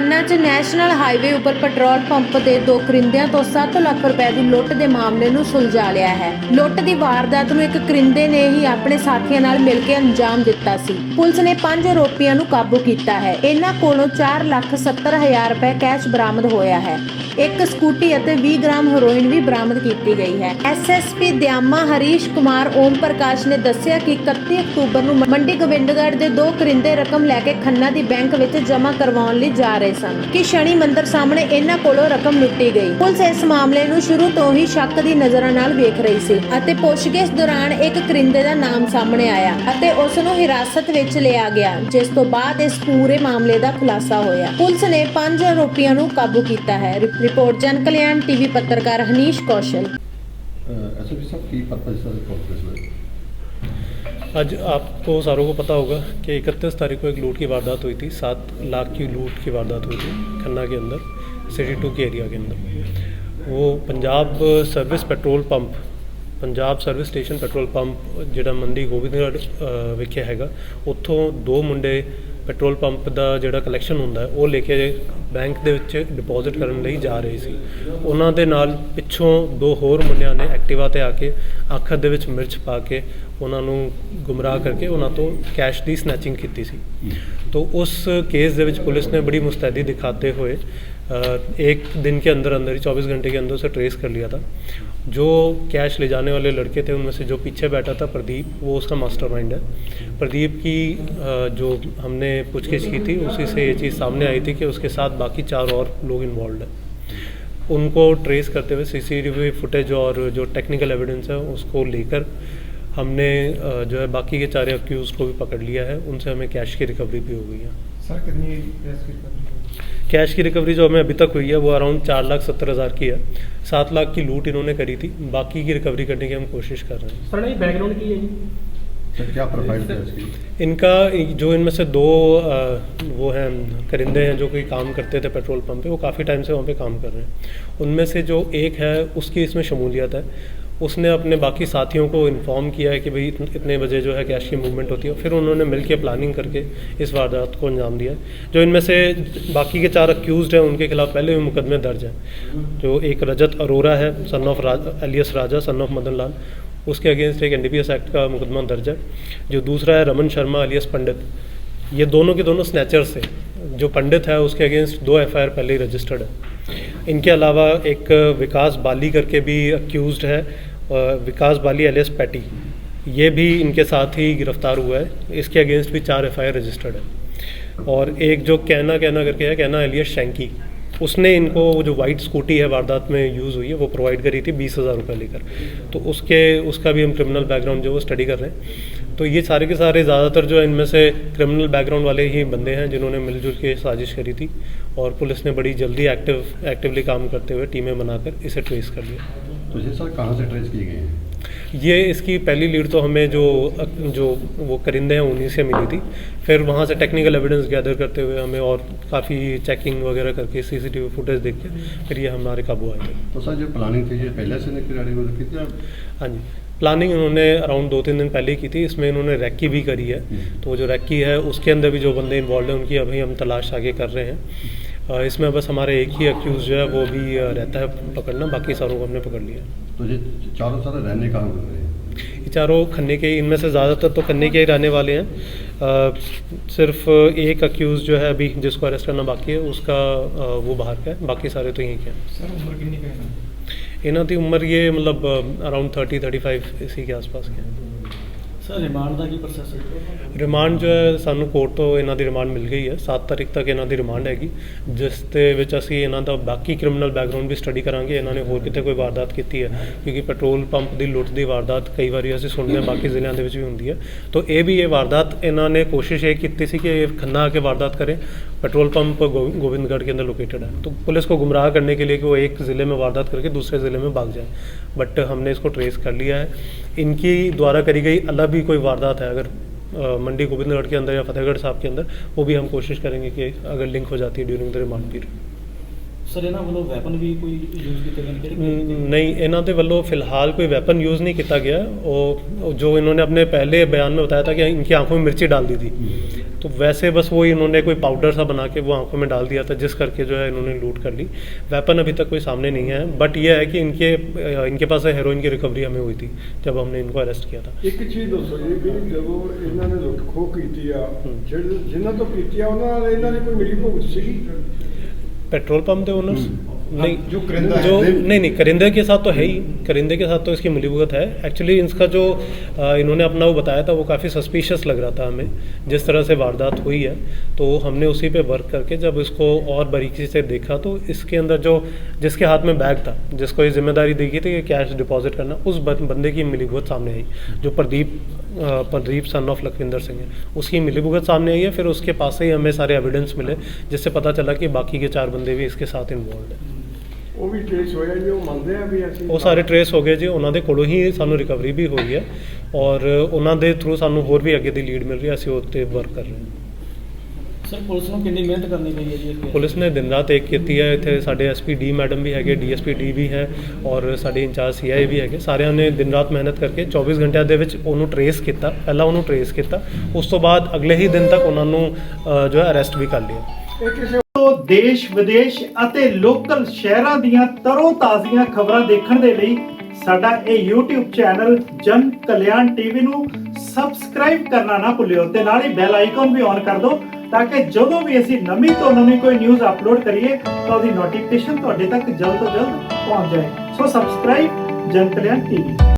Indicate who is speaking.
Speaker 1: खन्ना च national highway उपर petrol pump ਦੇ ਦੋ ਕਰਿੰਦਿਆਂ ਤੋਂ 7 ਲੱਖ ਰੁਪਏ ਦੀ ਲੁੱਟ ਦੇ ਮਾਮਲੇ ਨੂੰ ਸੁਲਝਾ ਲਿਆ ਹੈ। ਲੁੱਟ ਦੀ ਵਾਰਦਾਤ ਨੂੰ ਇੱਕ ਕਰਿੰਦੇ ਨੇ ਹੀ ਆਪਣੇ ਸਾਥੀਆਂ ਨਾਲ ਮਿਲ ਕੇ ਅੰਜਾਮ ਦਿੱਤਾ ਸੀ। ਪੁਲਿਸ ਨੇ 5 ਆਰੋਪੀਆਂ ਨੂੰ ਕਾਬੂ ਕੀਤਾ ਹੈ। ਇਹਨਾਂ ਕੋਲੋਂ 4,70,000 ਰੁਪਏ ਕੈਸ਼ ਬਰਾਮਦ ਹੋਇਆ ਹੈ। एक स्कूटी ਅਤੇ 20 ਗ੍ਰਾਮ ਹੈਰੋਇਨ ਵੀ ਬਰਾਮਦ ਕੀਤੀ ਗਈ ਹੈ। ਐਸਐਸਪੀ ਦਿਆਮਾ ਹਰੀਸ਼ ਕੁਮਾਰ ਓਮ ਪ੍ਰਕਾਸ਼ ਨੇ ਦੱਸਿਆ ਕਿ 31 ਅਕਤੂਬਰ ਨੂੰ ਮੰਡੀ ਗੋਬਿੰਦਗੜ੍ਹ ਦੇ ਦੋ ਕਰਿੰਦੇ ਰਕਮ ਲੈ ਕੇ ਖੰਨਾ ਦੀ ਬੈਂਕ ਵਿੱਚ ਜਮ੍ਹਾਂ ਕਰਵਾਉਣ ਲਈ ਜਾ ਰਹੇ ਸਨ ਕਿ ਸ਼ਨੀ ਮੰਦਰ ਸਾਹਮਣੇ ਇਹਨਾਂ ਕੋਲੋਂ ਰਕਮ ਲੁੱਟੀ ਗਈ। ਪੁਲਿਸ ਇਸ ਮਾਮਲੇ ਨੂੰ ਸ਼ੁਰੂ ਤੋਂ ਹੀ ਸ਼ੱਕ ਦੀ ਨਜ਼ਰਾਂ ਨਾਲ ਵੇਖ ਰਹੀ ਸੀ ਅਤੇ ਪੁੱਛਗਿੱਛ ਦੌਰਾਨ ਇੱਕ ਕਰਿੰਦੇ ਦਾ ਨਾਮ ਸਾਹਮਣੇ ਆਇਆ ਅਤੇ ਉਸ ਨੂੰ ਹਿਰਾਸਤ ਵਿੱਚ ਲਿਆ ਗਿਆ, ਜਿਸ ਤੋਂ ਬਾਅਦ ਇਸ ਪੂਰੇ ਮਾਮਲੇ ਦਾ ਖੁਲਾਸਾ ਹੋਇਆ। ਪੁਲਿਸ ਨੇ 5 ਆਰੋਪੀਆਂ ਨੂੰ ਕਾਬੂ ਕੀਤਾ ਹੈ। रिपोर्ट जन कल्याण टीवी पत्रकार हनीश कौशल।
Speaker 2: एसएसपी साहब की पर्पज रिपोर्ट
Speaker 3: आज आपको सारों को पता होगा कि 31 तारीख को एक लूट की वारदात हुई थी। 7 लाख की लूट की वारदात हुई थी खन्ना के अंदर, सिटी 2 के एरिया के अंदर। वो Punjab service petrol pump, Punjab service station petrol pump जिहड़ा मंडी गोबिंदगढ़ विखे हैगा, उत्थों दो मुंडे ਪੈਟਰੋਲ ਪੰਪ ਦਾ ਜਿਹੜਾ ਕਲੈਕਸ਼ਨ ਹੁੰਦਾ ਉਹ ਲੈ ਕੇ ਬੈਂਕ ਦੇ ਵਿੱਚ ਡਿਪੋਜ਼ਿਟ ਕਰਨ ਲਈ ਜਾ ਰਹੇ ਸੀ। ਉਹਨਾਂ ਦੇ ਨਾਲ ਪਿੱਛੋਂ ਦੋ ਹੋਰ ਮੁੰਡਿਆਂ ਨੇ ਐਕਟਿਵਾ ਤੇ ਆ ਕੇ ਅੱਖ ਦੇ ਵਿੱਚ ਮਿਰਚ ਪਾ ਕੇ ਉਹਨਾਂ ਨੂੰ ਗੁੰਮਰਾਹ ਕਰਕੇ ਉਹਨਾਂ ਤੋਂ ਕੈਸ਼ ਦੀ ਸਨੈਚਿੰਗ ਕੀਤੀ ਸੀ। तो उस केस ਦੇ ਵਿੱਚ पुलिस ने बड़ी मुस्तैदी दिखाते हुए एक दिन के अंदर अंदर ही 24 घंटे के अंदर उसे ट्रेस कर लिया था। जो कैश ले जाने वाले लड़के थे उनमें से जो पीछे बैठा था प्रदीप, वो उसका मास्टरमाइंड है। प्रदीप की जो हमने पूछगिछ की थी उसी से ये चीज़ सामने आई थी कि उसके साथ बाकी 4 और लोग इन्वॉल्व हैं। उनको ट्रेस करते हुए CCTV फुटेज और जो टेक्निकल एविडेंस है उसको लेकर हमने जो है बाकी के 4 अक्यूज़ को भी पकड़ लिया है। उनसे हमें कैश की रिकवरी भी हो गई है।
Speaker 4: सर कितनी
Speaker 3: कैश की रिकवरी जो हमें अभी तक हुई है वो अराउंड 4,70,000 की है। 7 लाख की लूट इन्होंने करी थी, बाकी की रिकवरी करने की हम कोशिश कर रहे हैं।
Speaker 4: सर नहीं बैकग्राउंड की है जी
Speaker 2: सर, क्या प्रोफाइल है इसकी?
Speaker 3: इनका जो इनमें से 2 वो हैं करिंदे हैं जो कोई काम करते थे पेट्रोल पंप पे, वो काफ़ी टाइम से वहाँ पे काम कर रहे हैं। उनमें से जो एक है उसकी इसमें शमूलियत है। उसने अपने बाकी साथियों को इन्फॉर्म किया है कि भाई इतने बजे जो है कैश की मूवमेंट होती है। फिर उन्होंने मिलकर प्लानिंग करके इस वारदात को अंजाम दिया। जो इनमें से बाकी के 4 अक्यूज़ड हैं उनके खिलाफ पहले भी मुकदमे दर्ज हैं। जो एक रजत अरोरा है son of alias Raja son of Madan Lal, उसके अगेंस्ट एक NDPS एक्ट का मुकदमा दर्ज है। जो दूसरा है रमन शर्मा एलियस पंडित, ये दोनों के दोनों स्नैचर्स थे। जो पंडित है उसके अगेंस्ट 2 FIR पहले ही रजिस्टर्ड है। इनके अलावा एक विकास बाली करके भी अक्यूज़ड है, विकास बाली एलियस पैटी, ये भी इनके साथ ही गिरफ्तार हुआ है। इसके अगेंस्ट भी 4 FIR रजिस्टर्ड है। और एक जो कहना करके है, कहना एलियस शैंकी, उसने इनको जो वाइट स्कूटी है वारदात में यूज़ हुई है वो प्रोवाइड करी थी 20,000 रुपये लेकर। तो उसका भी हम क्रिमिनल बैकग्राउंड जो वो स्टडी कर रहे हैं। तो ये सारे के सारे ज़्यादातर जो है इनमें से क्रिमिनल बैकग्राउंड वाले ही बंदे हैं जिन्होंने मिलजुल के साजिश करी थी। और पुलिस ने बड़ी जल्दी एक्टिवली काम करते हुए टीमें बनाकर इसे ट्रेस कर लिया।
Speaker 2: तो ये सर कहाँ से ट्रेस किए गए हैं?
Speaker 3: ये इसकी पहली लीड तो हमें जो वो करिंदे हैं उन्हीं से मिली थी। फिर वहाँ से टेक्निकल एविडेंस गैदर करते हुए हमें और काफ़ी चेकिंग वगैरह करके CCTV फुटेज देख के फिर ये हमारे काबू आए थे।
Speaker 2: तो सर जो प्लानिंग थी ये पहले से निकली रखी थी?
Speaker 3: हाँ जी, प्लानिंग इन्होंने अराउंड 2-3 दिन पहले की थी। इसमें इन्होंने रैकी भी करी है। तो जो रैकी है उसके अंदर भी जो बंदे इन्वॉल्व हैं उनकी अभी हम तलाश आगे कर रहे हैं। इसमें बस हमारे एक ही अक्यूज़ जो है वो भी रहता है पकड़ना, बाकी सारों को हमने पकड़ लिया।
Speaker 2: तो ये चारों सारे रहने कहाँ मिल रहे हैं?
Speaker 3: ये चारों खन्ने के, इनमें से ज़्यादातर तो खन्ने के ही रहने वाले हैं। सिर्फ एक अक्यूज़ जो है अभी जिसको अरेस्ट करना बाकी है उसका वो बाहर का है, बाकी सारे तो यहीं के हैं।
Speaker 4: सर उम्र कितनी का है?
Speaker 3: इन्हों की उम्र ये मतलब अराउंड 30-35 इसी के आसपास के हैं।
Speaker 4: सर रिमांड का की प्रोसेस है?
Speaker 3: रिमांड जो है सानू कोर्ट तो इन्हों की रिमांड मिल गई है। 7 तारीख तक इन्हों की रिमांड हैगी, जिस दे विच असीं इन्हों दा बाकी क्रिमिनल बैकग्राउंड भी स्टडी करांगे। इन्होंने होर किते कोई वारदात की है, क्योंकि पेट्रोल पंप की लुੱਟ की वारदात कई बार असीं सुनते हैं बाकी जिलों के भी होंदी है। तो ये भी ये वारदात इन्होंने कोशिश ये की सी कि खन्ना आके वारदात करें। पेट्रोल पंप गोविंदगढ़ के अंदर लोकेटेड है, तो पुलिस को गुमराह करने के लिए कि वो एक ज़िले में वारदात करके दूसरे ज़िले में भाग जाए। बट हमने इसको ट्रेस कर लिया है। इनकी द्वारा करी गई अलग भी कोई वारदात है अगर मंडी गोविंदगढ़ के अंदर या फतेहगढ़ साहब के अंदर, वो भी हम कोशिश करेंगे कि अगर लिंक हो जाती है during the remand period.
Speaker 4: Sir इन्हों वालों वैपन भी कोई यूज़ किए गए?
Speaker 3: नहीं, इन्हों के वालों फिलहाल कोई वैपन यूज़ नहीं किया गया। और जो इन्होंने अपने पहले बयान में बताया था कि इनकी आंखों में मिर्ची डाल दी थी, तो वैसे बस वो इन्होंने कोई पाउडर सा बना के वो आंखों में डाल दिया था, जिस करके जो है इन्होंने लूट कर ली। वेपन अभी तक कोई सामने नहीं है, बट ये है कि इनके पास हेरोइन की रिकवरी हमें हुई थी जब हमने इनको अरेस्ट किया था।
Speaker 5: ਇੱਕ ਚੀਜ਼ ਦੱਸੋ ਜੀ ਵੀ ਜਦੋਂ ਇਹਨਾਂ ਨੇ ਲੁੱਟ ਖੋਹ ਕੀਤੀ ਆ ਜਿਹੜੇ ਜਿਨ੍ਹਾਂ ਤੋਂ ਕੀਤੀ ਆ ਉਹਨਾਂ ਨਾਲ ਇਹਨਾਂ ਦੀ ਕੋਈ ਮਿਲੀ ਭੁਗਤ ਸੀਗੀ?
Speaker 3: पेट्रोल पंप के ओनर्स नहीं,
Speaker 2: जो करिंदा है,
Speaker 3: जो
Speaker 2: नहीं।
Speaker 3: नहीं करिंदे के साथ तो है ही, करिंदे के साथ तो इसकी मिलीभगत है। एक्चुअली इसका जो इन्होंने अपना वो बताया था वो काफ़ी सस्पिशियस लग रहा था हमें, जिस तरह से वारदात हुई है। तो हमने उसी पे वर्क करके जब इसको और बारीकी से देखा तो इसके अंदर जो जिसके हाथ में बैग था, जिसको ये जिम्मेदारी दी गई थी कि कैश डिपॉजिट करना, उस बंदे की मिलीभगत सामने आई, जो प्रदीप सन ऑफ लखविंदर सिंह है, उसकी मिलीभगत सामने आई है। फिर उसके पास से ही हमें सारे एविडेंस मिले, जिससे पता चला कि बाकी के 4 बंदे भी इसके साथ इन्वॉल्व है।
Speaker 5: ਉਹ ਵੀ ਟ੍ਰੇਸ ਹੋਇਆ ਜੀ, ਉਹ ਮੰਨਦੇ ਆ ਵੀ ਅਸੀਂ
Speaker 3: ਉਹ ਸਾਰੇ ਟਰੇਸ ਹੋ ਗਏ ਜੀ, ਉਹਨਾਂ ਦੇ ਕੋਲੋਂ ਹੀ ਸਾਨੂੰ ਰਿਕਵਰੀ ਵੀ ਹੋਈ ਹੈ ਔਰ ਉਹਨਾਂ ਦੇ ਥਰੂ ਸਾਨੂੰ ਹੋਰ ਵੀ ਅੱਗੇ ਦੀ ਲੀਡ ਮਿਲ ਰਹੀ ਹੈ, ਅਸੀਂ ਉਹ 'ਤੇ ਵਰਕ ਕਰ ਰਹੇ ਹਾਂ।
Speaker 4: ਸਰ ਪੁਲਿਸ ਨੂੰ ਕਿੰਨੀ ਮਿਹਨਤ ਕਰਨੀ ਪਈ ਹੈ ਜੀ ਇਸ case
Speaker 3: ਪੁਲਿਸ ਨੇ ਦਿਨ ਰਾਤ ਇੱਕ ਕੀਤੀ ਹੈ। ਇੱਥੇ ਸਾਡੇ ਐਸਪੀ ਡੀ ਮੈਡਮ ਵੀ ਹੈਗੇ, ਡੀਐਸਪੀ ਡੀ ਵੀ ਹੈ ਔਰ ਸਾਡੇ ਇੰਚਾਰਜ ਸੀਆਈ ਵੀ ਹੈਗੇ। ਸਾਰਿਆਂ ਨੇ ਦਿਨ ਰਾਤ ਮਿਹਨਤ ਕਰਕੇ 24 ਘੰਟਿਆਂ ਦੇ ਵਿੱਚ ਉਹਨੂੰ ਟਰੇਸ ਕੀਤਾ। ਪਹਿਲਾਂ ਉਹਨੂੰ ਟਰੇਸ ਕੀਤਾ, ਉਸ ਤੋਂ ਬਾਅਦ ਅਗਲੇ ਹੀ ਦਿਨ ਤੱਕ ਉਹਨਾਂ ਨੂੰ ਜੋ ਹੈ ਅਰੈਸਟ ਵੀ ਕਰ ਲਿਆ।
Speaker 5: ਇਹ ਕਿਸੇ
Speaker 6: ਦੇਸ਼ ਵਿਦੇਸ਼ ਅਤੇ ਲੋਕਲ ਸ਼ਹਿਰਾਂ ਦੀਆਂ ਤਰੋ ਤਾਜ਼ੀਆਂ ਖਬਰਾਂ ਦੇਖਣ ਦੇ ਲਈ ਸਾਡਾ ਇਹ YouTube ਚੈਨਲ ਜਨ ਕਲਿਆਣ ਟੀਵੀ ਨੂੰ ਸਬਸਕ੍ਰਾਈਬ ਕਰਨਾ ਨਾ ਭੁੱਲਿਓ ਤੇ ਨਾਲ ਹੀ ਬੈਲ ਆਈਕਨ ਵੀ ਔਨ ਕਰ ਦਿਓ ਤਾਂ ਕਿ ਜਦੋਂ ਵੀ ਅਸੀਂ ਨਵੀਂ ਤੋਂ ਨਵੀਂ ਕੋਈ ਨਿਊਜ਼ ਅਪਲੋਡ ਕਰੀਏ ਤਾਂ ਉਹਦੀ ਨੋਟੀਫਿਕੇਸ਼ਨ ਤੁਹਾਡੇ ਤੱਕ ਜਲਦ ਤੋਂ ਜਲਦ ਪਹੁੰਚ ਜਾਏ। ਸੋ ਸਬਸਕ੍ਰਾਈਬ ਜਨ ਕਲਿਆਣ ਟੀਵੀ।